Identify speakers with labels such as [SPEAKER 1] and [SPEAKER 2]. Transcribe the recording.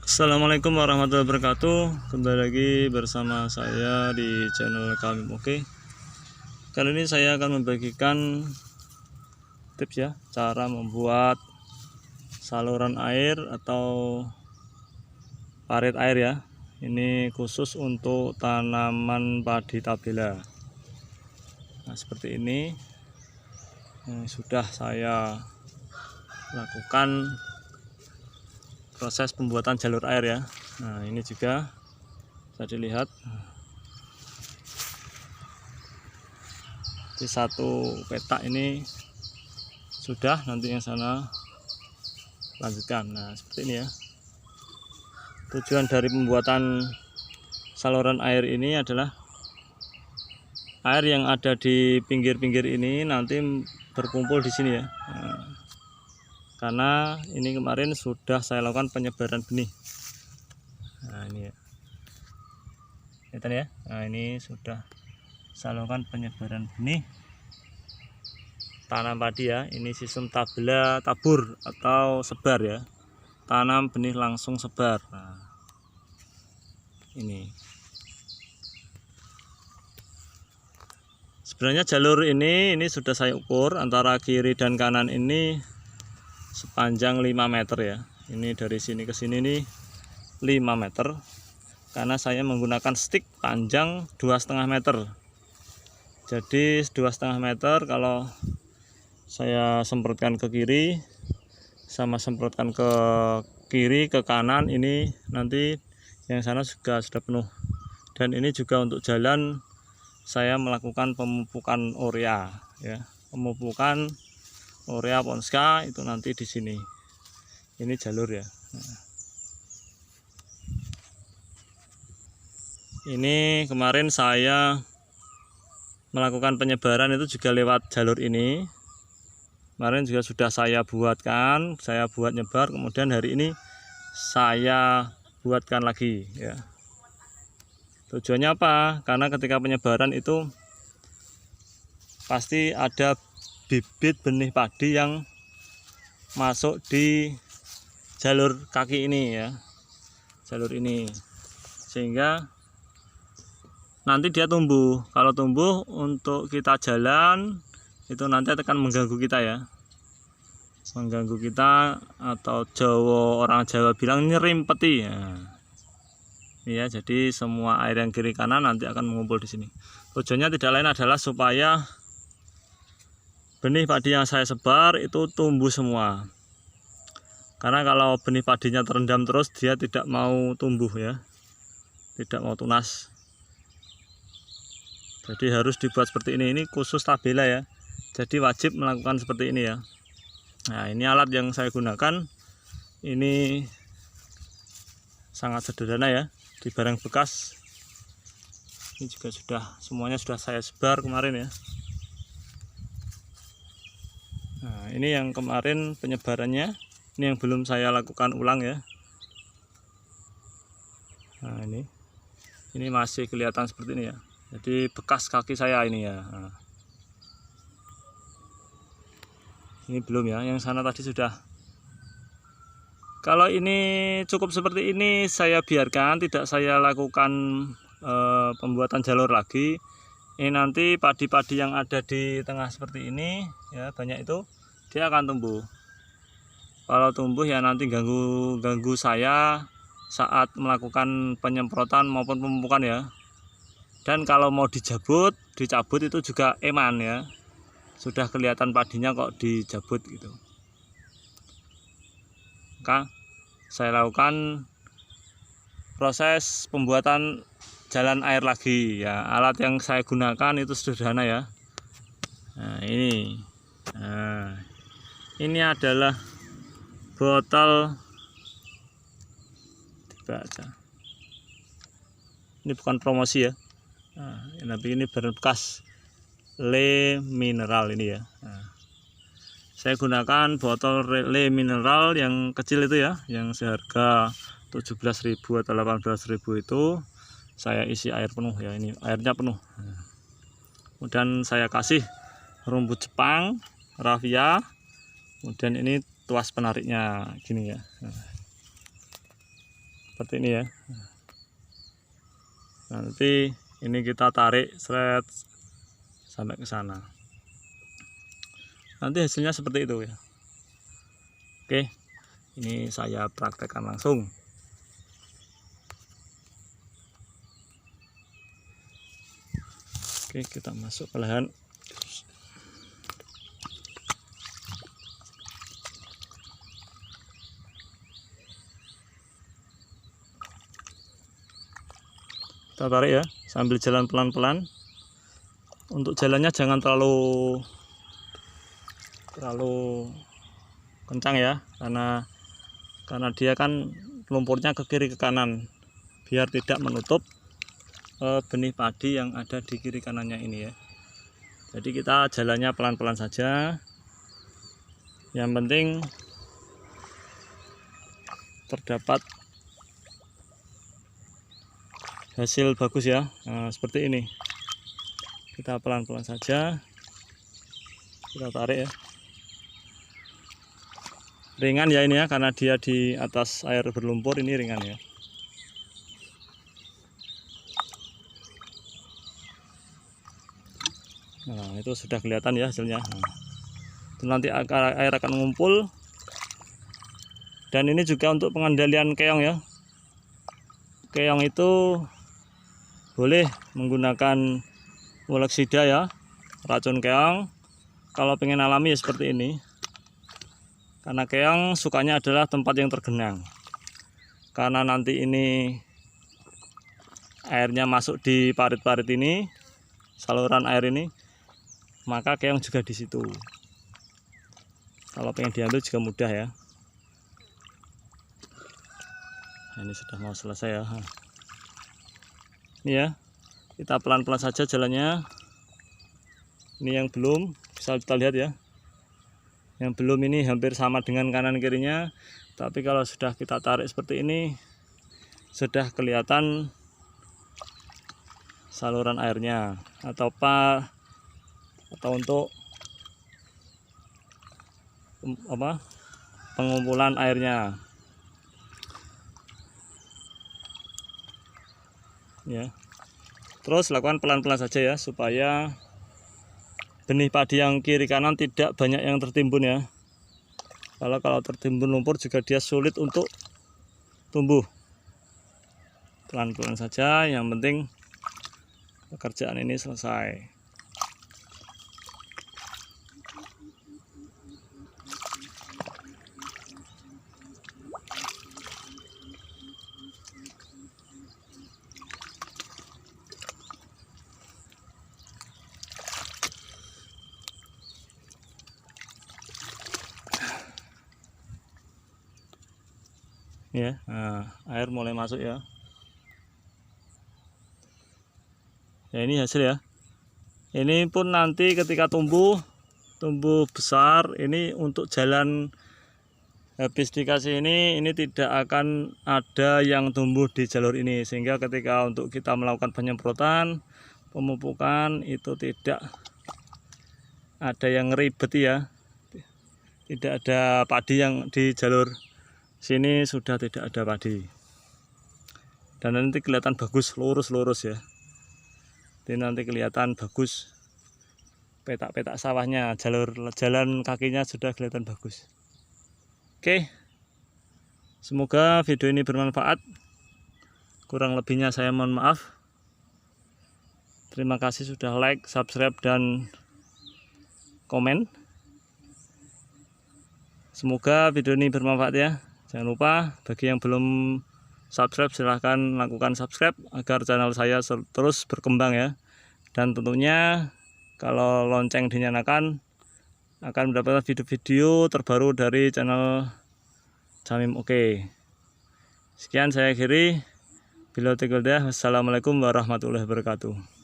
[SPEAKER 1] Assalamualaikum warahmatullahi wabarakatuh. Kembali lagi bersama saya di channel kami. Oke, kali ini saya akan membagikan tips ya, cara membuat saluran air atau parit air ya. Ini khusus untuk tanaman padi tabela. Nah, seperti ini sudah saya lakukan proses pembuatan jalur air ya. Nah, ini juga bisa dilihat di satu petak ini sudah, nanti yang sana lanjutkan. Nah, seperti ini ya. Tujuan dari pembuatan saluran air ini adalah air yang ada di pinggir-pinggir ini nanti berkumpul di sini ya. Nah, karena ini kemarin sudah saya lakukan penyebaran benih. Nah, ini ya. Lihat ya. Nah, ini sudah saya lakukan penyebaran benih tanam padi ya. Ini sistem tabela tabur atau sebar ya. Tanam benih langsung sebar. Nah, ini. Sebenarnya jalur ini sudah saya ukur antara kiri dan kanan ini sepanjang 5 meter ya. Ini dari sini ke sini nih 5 meter. Karena saya menggunakan stick panjang 2,5 meter. Jadi 2,5 meter kalau saya semprotkan ke kiri sama semprotkan ke kiri ke kanan, ini nanti yang sana juga sudah penuh. Dan ini juga untuk jalan saya melakukan pemupukan urea ya. Pemupukan urea Ponska itu nanti di sini. Ini jalur ya. Nah, ini kemarin saya melakukan penyebaran itu juga lewat jalur ini. Kemarin juga sudah saya buatkan, saya buat nyebar, kemudian hari ini saya buatkan lagi ya. Tujuannya apa? Karena ketika penyebaran itu pasti ada bibit benih padi yang masuk di jalur kaki ini ya, jalur ini, sehingga nanti dia tumbuh. Kalau tumbuh untuk kita jalan itu nanti akan mengganggu kita ya, mengganggu kita, atau orang Jawa bilang nyerimpeti ya. Ya, jadi semua air yang kiri kanan nanti akan mengumpul di sini. Tujuannya tidak lain adalah supaya benih padi yang saya sebar itu tumbuh semua. Karena kalau benih padinya terendam terus, dia tidak mau tumbuh ya, tidak mau tunas. Jadi harus dibuat seperti ini. Ini khusus tabela ya. Jadi wajib melakukan seperti ini ya. Nah, ini alat yang saya gunakan. Ini sangat sederhana ya, di barang bekas. Ini juga sudah semuanya sudah saya sebar kemarin ya. Nah, ini yang kemarin penyebarannya, ini yang belum saya lakukan ulang ya. Nah, ini masih kelihatan seperti ini ya. Jadi bekas kaki saya ini ya. Nah, ini belum ya, yang sana tadi sudah. Kalau ini cukup seperti ini, saya biarkan, tidak saya lakukan pembuatan jalur lagi. Ini nanti padi-padi yang ada di tengah seperti ini ya, banyak itu, dia akan tumbuh. Kalau tumbuh ya nanti ganggu saya saat melakukan penyemprotan maupun pemupukan ya. Dan kalau mau dicabut itu juga eman ya. Sudah kelihatan padinya kok dicabut gitu. Maka saya lakukan proses pembuatan jalan air lagi ya. Alat yang saya gunakan itu sederhana ya. Nah, ini adalah botol, dibaca. Ini bukan promosi ya. Nah, tapi ini bekas Le Mineral ini ya. Nah, saya gunakan botol Le Mineral yang kecil itu ya, yang seharga 17.000 atau 18.000 itu. Saya isi air penuh ya, ini airnya penuh. Nah, kemudian saya kasih rumput Jepang, raffia, kemudian ini tuas penariknya gini ya. Nah, seperti ini ya. Nanti ini kita tarik seret sampai ke sana. Nanti hasilnya seperti itu ya. Oke, ini saya praktekkan langsung. Oke, kita masuk ke lahan. Kita tarik ya, sambil jalan pelan-pelan. Untuk jalannya jangan terlalu kencang ya, karena dia kan lumpurnya ke kiri ke kanan, biar tidak menutup benih padi yang ada di kiri kanannya ini ya. Jadi kita jalannya pelan-pelan saja. Yang penting terdapat hasil bagus ya. Nah, seperti ini. Kita pelan-pelan saja. Kita tarik ya. Ringan ya ini ya, karena dia di atas air berlumpur, ini ringan ya. Nah, itu sudah kelihatan ya hasilnya. Nah, itu nanti air akan mengumpul. Dan ini juga untuk pengendalian keong ya. Keong itu boleh menggunakan Woleksida ya, racun keong. Kalau pengen alami ya seperti ini. Karena keong sukanya adalah tempat yang tergenang. Karena nanti ini airnya masuk di parit-parit ini, saluran air ini, maka keong juga di situ. Kalau pengen diambil juga mudah ya. Nah, ini sudah mau selesai ya. Ini ya, kita pelan-pelan saja jalannya. Ini yang belum, bisa kita lihat ya. Yang belum ini hampir sama dengan kanan kirinya. Tapi kalau sudah kita tarik seperti ini, sudah kelihatan saluran airnya atau untuk pengumpulan airnya ya. Terus lakukan pelan-pelan saja ya, supaya benih padi yang kiri kanan tidak banyak yang tertimbun ya. Kalau tertimbun lumpur juga dia sulit untuk tumbuh. Pelan-pelan saja, yang penting pekerjaan ini selesai. Ya, nah, air mulai masuk ya. Ya ini hasil ya. Ini pun nanti ketika tumbuh besar, ini untuk jalan habis dikasih ini tidak akan ada yang tumbuh di jalur ini, sehingga ketika untuk kita melakukan penyemprotan, pemupukan itu tidak ada yang ribet ya. Tidak ada padi yang di jalur sini, sudah tidak ada padi. Dan nanti kelihatan bagus, lurus-lurus ya. Jadi nanti kelihatan bagus petak-petak sawahnya, jalan kakinya sudah kelihatan bagus. Oke, semoga video ini bermanfaat. Kurang lebihnya saya mohon maaf. Terima kasih sudah like, subscribe, dan komen. Semoga video ini bermanfaat ya. Jangan lupa bagi yang belum subscribe, silahkan lakukan subscribe agar channel saya terus berkembang ya. Dan tentunya kalau lonceng dinyalakan akan mendapatkan video-video terbaru dari channel Jamim Oke. Sekian saya akhiri. Wassalamualaikum warahmatullahi wabarakatuh.